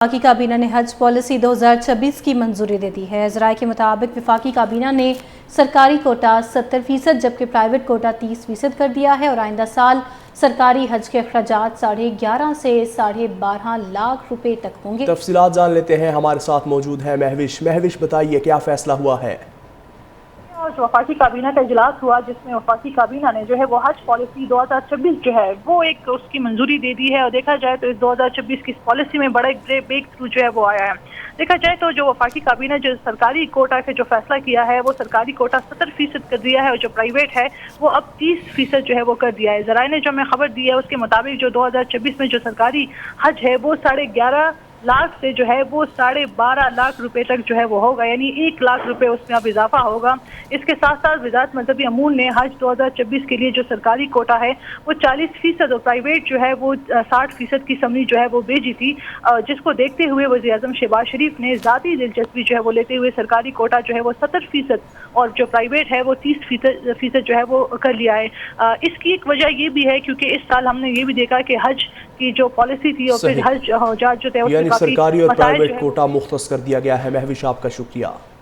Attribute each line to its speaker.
Speaker 1: وفاقی کابینہ نے حج پالیسی 2026 کی منظوری دے دی ہے۔ ذرائع کے مطابق وفاقی کابینہ نے سرکاری کوٹا 70% جبکہ پرائیویٹ کوٹا 30% کر دیا ہے اور آئندہ سال سرکاری حج کے اخراجات 11.5 سے 12.5 لاکھ روپے تک ہوں گے۔
Speaker 2: تفصیلات جان لیتے ہیں، ہمارے ساتھ موجود ہے مہوش بتائیے کیا فیصلہ ہوا ہے؟
Speaker 3: وفاقی کابینہ کا اجلاس ہوا جس میں وفاقی کابینہ نے جو ہے وہ حج پالیسی 2026 جو ہے وہ ایک اس کی منظوری دے دی ہے، اور دیکھا جائے تو اس 2026 کی پالیسی میں بڑا ایک بریک تھرو جو ہے وہ آیا ہے۔ دیکھا جائے تو جو وفاقی کابینہ جو سرکاری کوٹا کا جو فیصلہ کیا ہے وہ سرکاری کوٹا 70% کر دیا ہے اور جو پرائیویٹ ہے وہ اب 30% جو ہے وہ کر دیا ہے۔ ذرائع نے جو ہمیں خبر دی ہے اس کے مطابق جو 2026 میں جو سرکاری حج ہے وہ 11.5 لاکھ سے جو ہے وہ 12.5 لاکھ روپے تک جو ہے وہ ہوگا، یعنی 1 لاکھ روپے اس میں اب اضافہ ہوگا۔ اس کے ساتھ ساتھ وزارت مذہبی امور نے حج 2026 کے لیے جو سرکاری کوٹا ہے وہ 40% اور پرائیویٹ جو ہے وہ 60% کی سمری جو ہے وہ بھیجی تھی، جس کو دیکھتے ہوئے وزیر اعظم شہباز شریف نے ذاتی دلچسپی جو ہے وہ لیتے ہوئے سرکاری کوٹا جو ہے وہ 70% اور جو پرائیویٹ ہے وہ 30% جو ہے وہ کر لیا ہے۔ اس کی ایک وجہ یہ بھی ہے کیونکہ اس سال ہم نے یہ بھی دیکھا کہ حج کی جو پالیسی تھی اور پھر حج حجاج جو تھے
Speaker 2: یعنی سرکاری اور پرائیویٹ کوٹا مختص کر دیا گیا ہے۔ مہوش آپ کا شکریہ۔